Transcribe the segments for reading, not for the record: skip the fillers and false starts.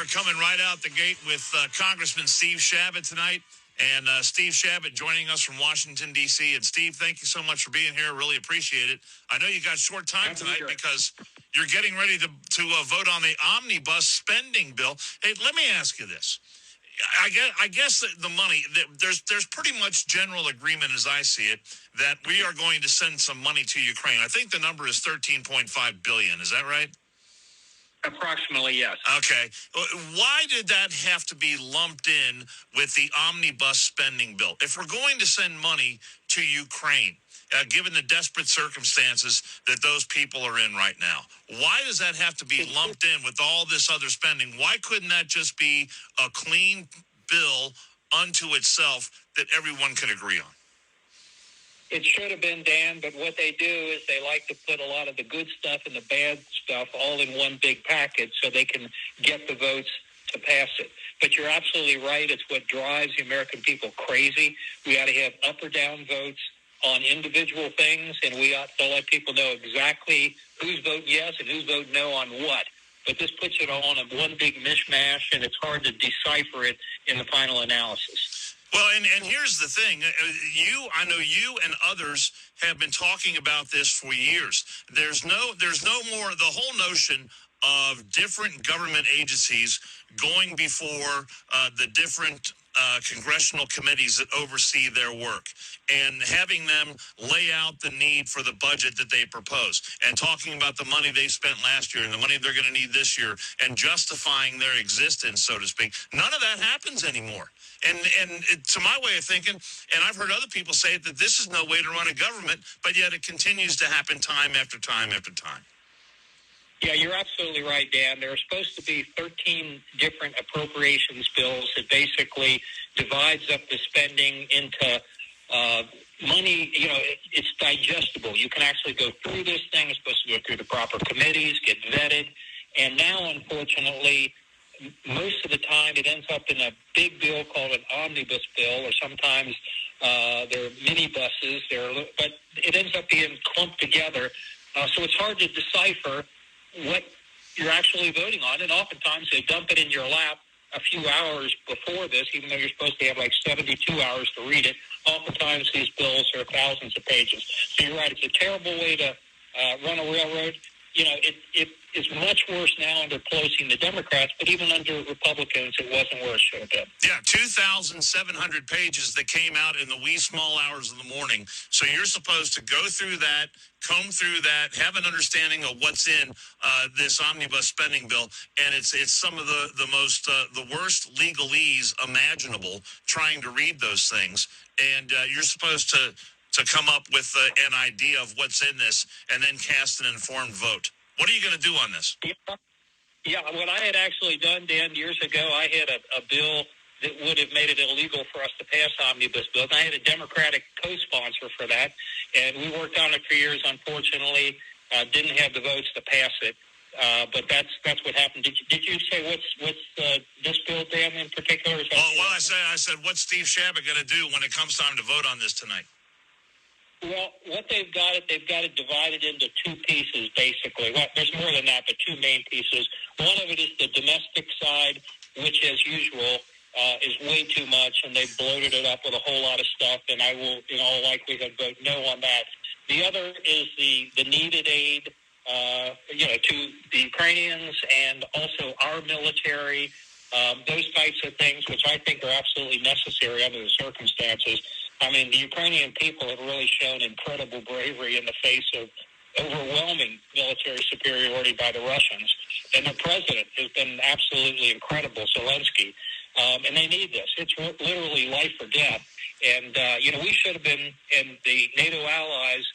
are coming right out the gate with Congressman Steve Chabot tonight. And Steve Chabot joining us from Washington, D.C. And, Steve, thank you so much for being here. Really appreciate it. I know you got short time tonight because you're getting ready to vote on the omnibus spending bill. Hey, let me ask you this. I guess the money, there's pretty much general agreement, as I see it, that we are going to send some money to Ukraine. I think the number is $13.5 billion. Is that right? Approximately, yes. Okay. Why did that have to be lumped in with the omnibus spending bill? If we're going to send money to Ukraine, given the desperate circumstances that those people are in right now, why does that have to be lumped in with all this other spending? Why couldn't that just be a clean bill unto itself that everyone could agree on? It should have been, Dan, but what they do is they like to put a lot of the good stuff and the bad stuff all in one big package so they can get the votes to pass it. But you're absolutely right. It's what drives the American people crazy. We ought to have up or down votes on individual things, and we ought to let people know exactly who's voting yes and who's voting no on what. But this puts it all in one big mishmash, and it's hard to decipher it in the final analysis. Well, and here's the thing. I know you and others have been talking about this for years. There's no more the whole notion of different government agencies going before the different congressional committees that oversee their work and having them lay out the need for the budget that they propose and talking about the money they spent last year and the money they're going to need this year and justifying their existence, so to speak. None of that happens anymore. And to my way of thinking, and I've heard other people say that this is no way to run a government, but yet it continues to happen time after time after time. Yeah, you're absolutely right, Dan. There are supposed to be 13 different appropriations bills that basically divides up the spending into money. You know, it's digestible. You can actually go through this thing. It's supposed to go through the proper committees, get vetted. And now, unfortunately, most of the time it ends up in a big bill called an omnibus bill, or sometimes they're mini buses. But it ends up being clumped together. So it's hard to decipher what you're actually voting on, and oftentimes they dump it in your lap a few hours before this, even though you're supposed to have like 72 hours to read it. Oftentimes these bills are thousands of pages. So you're right, it's a terrible way to run a railroad. You know, it is much worse now under Pelosi and the Democrats, but even under Republicans, it wasn't where it should have been. Yeah, 2,700 pages that came out in the wee small hours of the morning. So you're supposed to go through that, comb through that, have an understanding of what's in this omnibus spending bill, and it's some of the most the worst legalese imaginable trying to read those things, and you're supposed to come up with an idea of what's in this and then cast an informed vote. What are you going to do on this? Yeah, what I had actually done, Dan, years ago, I had a bill that would have made it illegal for us to pass omnibus bills. I had a Democratic co-sponsor for that, and we worked on it for years. Unfortunately, didn't have the votes to pass it. But that's what happened. Did you say what's this bill, Dan, in particular? Well, I said, what's Steve Chabot going to do when it comes time to vote on this tonight? Well, what they've got it divided into two pieces, basically. Well, there's more than that, but two main pieces. One of it is the domestic side, which, as usual, is way too much, and they've bloated it up with a whole lot of stuff, and I will, in all likelihood, vote no on that. The other is the needed aid, to the Ukrainians and also our military, those types of things, which I think are absolutely necessary under the circumstances. I mean, the Ukrainian people have really shown incredible bravery in the face of overwhelming military superiority by the Russians. And the president has been absolutely incredible, Zelensky. And they need this. It's literally life or death. And, we should have been, and the NATO allies,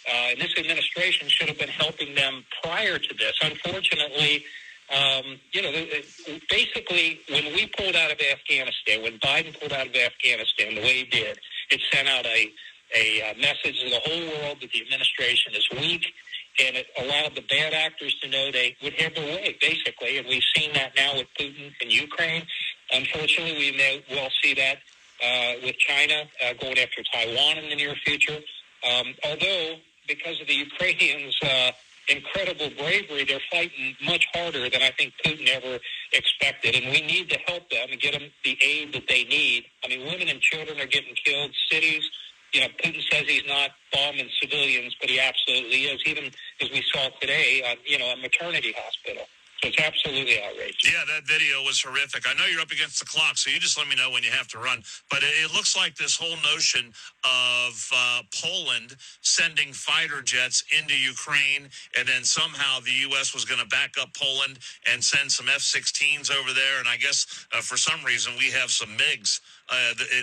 and this administration should have been helping them prior to this. Unfortunately, basically, when we pulled out of Afghanistan, when Biden pulled out of Afghanistan the way he did, it sent out a message to the whole world that the administration is weak, and it allowed the bad actors to know they would have their way, basically. And we've seen that now with Putin in Ukraine. Unfortunately, we may well see that with China going after Taiwan in the near future. Although, because of the Ukrainians incredible bravery. They're fighting much harder than I think Putin ever expected, and we need to help them and get them the aid that they need. I mean, women and children are getting killed. Cities, Putin says he's not bombing civilians, but he absolutely is, even as we saw today, a maternity hospital. So it's absolutely outrageous. Yeah, that video was horrific. I know you're up against the clock, so you just let me know when you have to run. But it looks like this whole notion of Poland sending fighter jets into Ukraine, and then somehow the U.S. was going to back up Poland and send some F-16s over there. And I guess for some reason we have some MiGs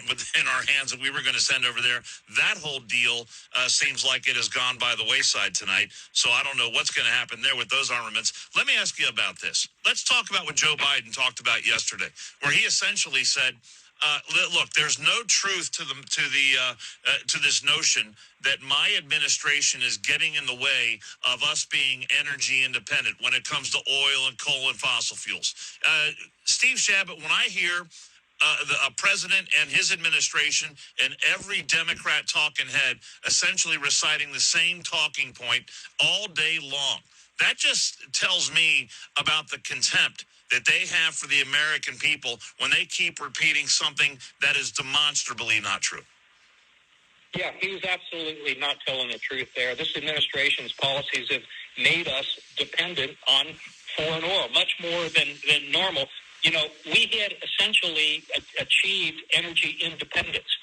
within our hands that we were going to send over there. That whole deal seems like it has gone by the wayside tonight. So I don't know what's going to happen there with those armaments. Let me ask you about this. Let's talk about what Joe Biden talked about yesterday, where he essentially said, look, there's no truth to this notion that my administration is getting in the way of us being energy independent when it comes to oil and coal and fossil fuels. Steve Chabot, when I hear a president and his administration and every Democrat talking head essentially reciting the same talking point all day long, that just tells me about the contempt that they have for the American people when they keep repeating something that is demonstrably not true. Yeah, he was absolutely not telling the truth there. This administration's policies have made us dependent on foreign oil, much more than normal. We had essentially achieved energy independence.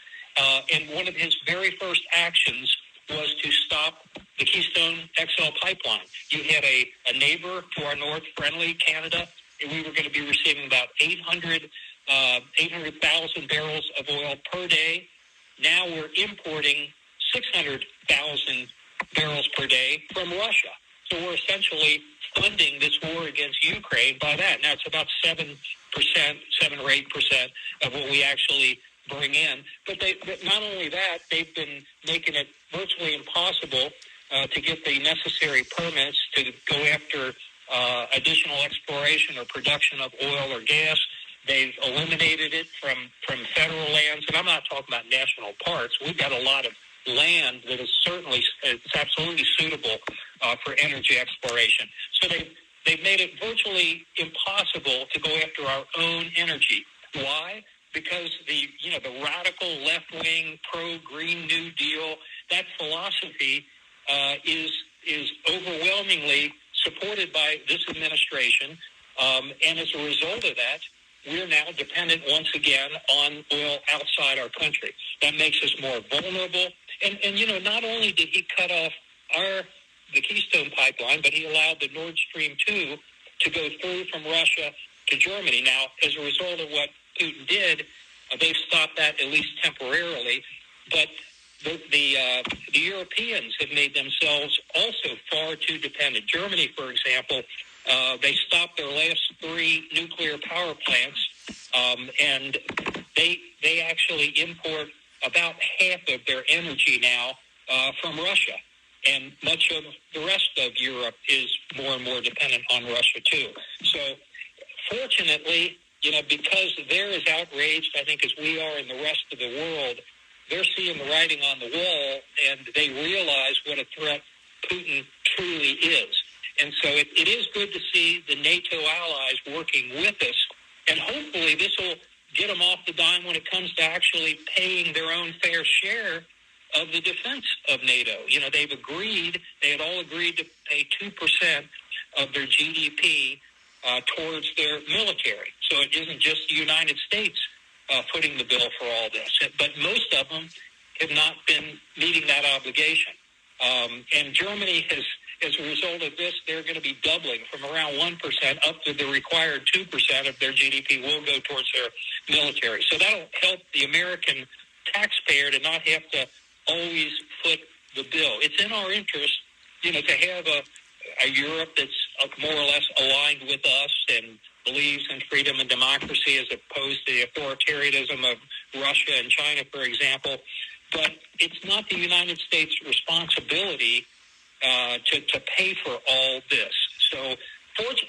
And one of his very first actions was to stop the Keystone XL pipeline. You had a neighbor to our north, friendly Canada, and we were going to be receiving about 800,000 barrels of oil per day. Now we're importing 600,000 barrels per day from Russia. So we're essentially funding this war against Ukraine by that. Now it's about 7% or 8% of what we actually bring in. But not only that, they've been making it virtually impossible to get the necessary permits to go after additional exploration or production of oil or gas. They've eliminated it from federal lands, and I'm not talking about national parks. We've got a lot of land that is it's absolutely suitable for energy exploration. So they've made it virtually impossible to go after our own energy. Why? Because the radical left-wing pro-Green New Deal, that philosophy is overwhelmingly supported by this administration, and as a result of that, we're now dependent once again on oil outside our country. That makes us more vulnerable. And not only did he cut off the Keystone pipeline, but he allowed the Nord Stream 2 to go through from Russia to Germany. Now, as a result of what Putin did, they've stopped that at least temporarily. But the Europeans have made themselves also far too dependent. Germany, for example, they stopped their last 3 nuclear power plants, and they actually import about half of their energy now from Russia. And much of the rest of Europe is more and more dependent on Russia, too. So, fortunately, because they're as outraged, I think, as we are in the rest of the world, they're seeing the writing on the wall, and they realize what a threat Putin truly is. And so it is good to see the NATO allies working with us, and hopefully this will get them off the dime when it comes to actually paying their own fair share of the defense of NATO. They had all agreed to pay 2% of their GDP towards their military. So it isn't just the United States footing the bill for all this. But most of them have not been meeting that obligation. And Germany has, as a result of this, they're going to be doubling from around 1% up to the required 2% of their GDP will go towards their military. So that'll help the American taxpayer to not have to always foot the bill. It's in our interest, to have a Europe that's more or less aligned with us and believes in freedom and democracy as opposed to the authoritarianism of Russia and China, for example. But it's not the United States' responsibility to pay for all this. So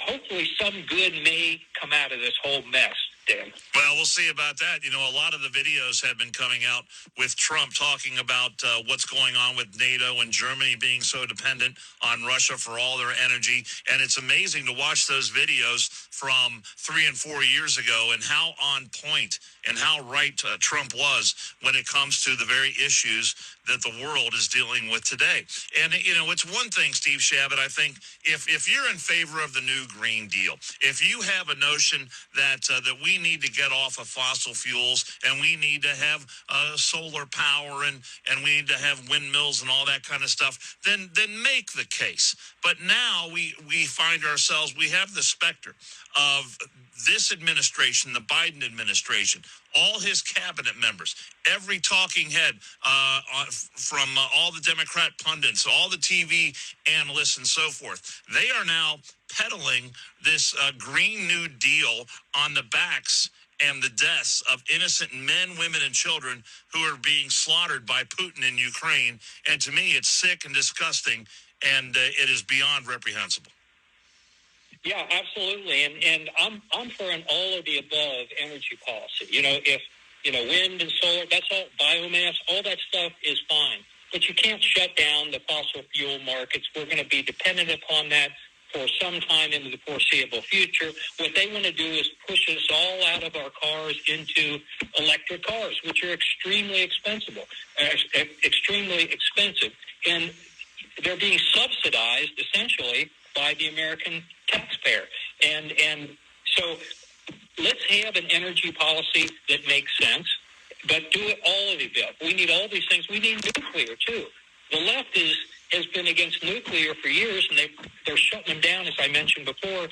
hopefully some good may come out of this whole mess. Dan. Well, we'll see about that. You know, a lot of the videos have been coming out with Trump talking about what's going on with NATO and Germany being so dependent on Russia for all their energy. And it's amazing to watch those videos from 3 and 4 years ago and how on point and how right Trump was when it comes to the very issues that the world is dealing with today. And, you know, it's one thing, Steve Chabot, I think, if you're in favor of the new Green Deal, if you have a notion that that we need to get off of fossil fuels and we need to have solar power and we need to have windmills and all that kind of stuff, then make the case. But now we find ourselves, we have the specter of this administration, the Biden administration, all his cabinet members, every talking head from all the Democrat pundits, all the TV analysts and so forth, they are now peddling this Green New Deal on the backs and the deaths of innocent men, women, and children who are being slaughtered by Putin in Ukraine. And to me, it's sick and disgusting, and it is beyond reprehensible. Yeah, absolutely, and I'm for an all of the above energy policy. You know, if wind and solar, that's all biomass, all that stuff is fine. But you can't shut down the fossil fuel markets. We're going to be dependent upon that for some time into the foreseeable future. What they want to do is push us all out of our cars into electric cars, which are extremely expensive, and they're being subsidized essentially by the American taxpayer. And so let's have an energy policy that makes sense, but do it all of the above. We need all these things. We need nuclear, too. The left has been against nuclear for years, and they're shutting them down, as I mentioned before,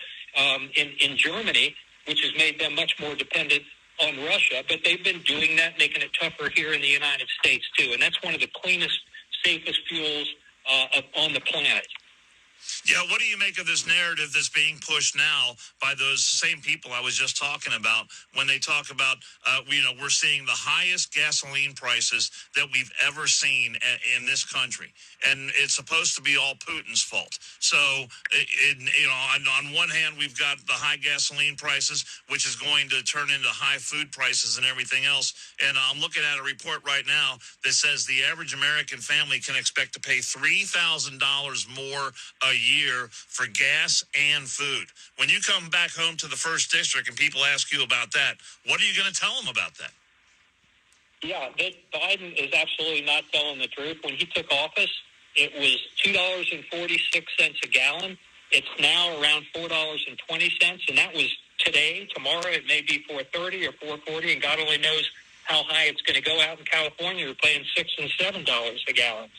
in Germany, which has made them much more dependent on Russia. But they've been doing that, making it tougher here in the United States, too. And that's one of the cleanest, safest fuels on the planet. Yeah, what do you make of this narrative that's being pushed now by those same people I was just talking about when they talk about, we're seeing the highest gasoline prices that we've ever seen in this country, and it's supposed to be all Putin's fault. So, on one hand, we've got the high gasoline prices, which is going to turn into high food prices and everything else, and I'm looking at a report right now that says the average American family can expect to pay $3,000 more a year for gas and food. When you come back home to the first district and people ask you about that, what are you going to tell them about that? Yeah, Biden is absolutely not telling the truth. When he took office, it was $2.46 a gallon. It's now around $4.20, and that was today. Tomorrow it may be $4.30 or $4.40, and God only knows how high it's going to go. Out in California, we're paying $6 and $7 a gallon.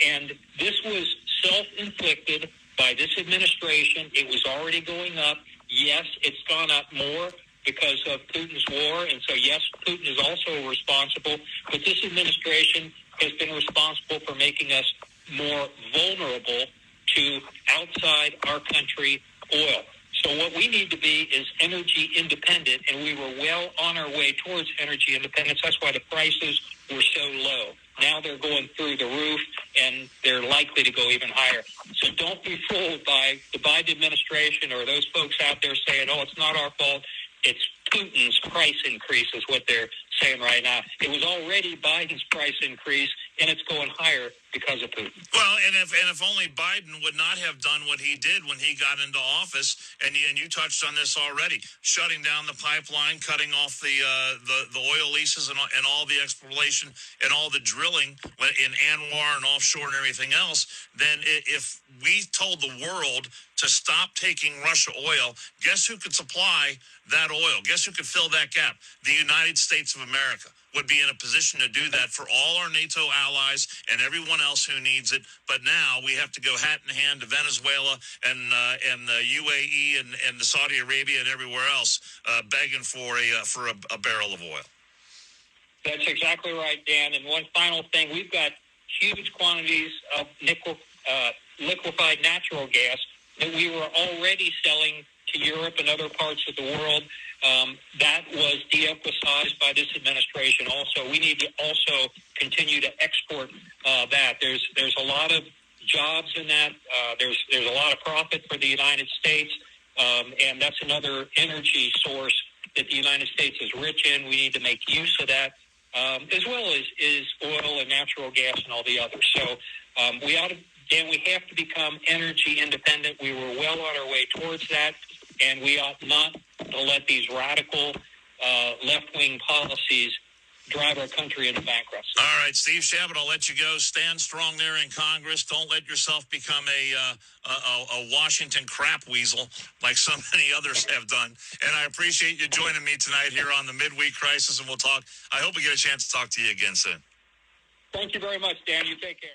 And this was self-inflicted by this administration. It was already going up. Yes, it's gone up more because of Putin's war, and so yes, Putin is also responsible. But this administration has been responsible for making us more vulnerable to outside our country oil. So what we need to be is energy independent, and we were well on our way towards energy independence. That's why the prices were so low. Now they're going through the roof, and they're likely to go even higher. So don't be fooled by the Biden administration or those folks out there saying, oh, it's not our fault. It's Putin's price increase is what they're saying right now. It was already Biden's price increase, and it's going higher because of Putin. Well, and if only Biden would not have done what he did when he got into office, and you touched on this already, shutting down the pipeline, cutting off the oil leases and all the exploration and all the drilling in Anwar and offshore and everything else, then if we told the world to stop taking Russia oil, guess who could supply that oil? Guess who could fill that gap? The United States of America would be in a position to do that for all our NATO allies and everyone else who needs it. But now we have to go hat in hand to Venezuela and the UAE and the Saudi Arabia and everywhere else begging for a barrel of oil. That's exactly right, Dan. And one final thing, we've got huge quantities of liquefied natural gas that we were already selling to Europe and other parts of the world. That was de-emphasized by this administration. Also, we need to also continue to export that. There's a lot of jobs in that. There's a lot of profit for the United States, and that's another energy source that the United States is rich in. We need to make use of that, as well as oil and natural gas and all the others. So Dan, we have to become energy independent. We were well on our way towards that, and we ought not to let these radical left-wing policies drive our country into bankruptcy. All right, Steve Chabot, I'll let you go. Stand strong there in Congress. Don't let yourself become a Washington crap weasel like so many others have done. And I appreciate you joining me tonight here on the Midweek Crisis, and we'll talk. I hope we get a chance to talk to you again soon. Thank you very much, Dan. You take care.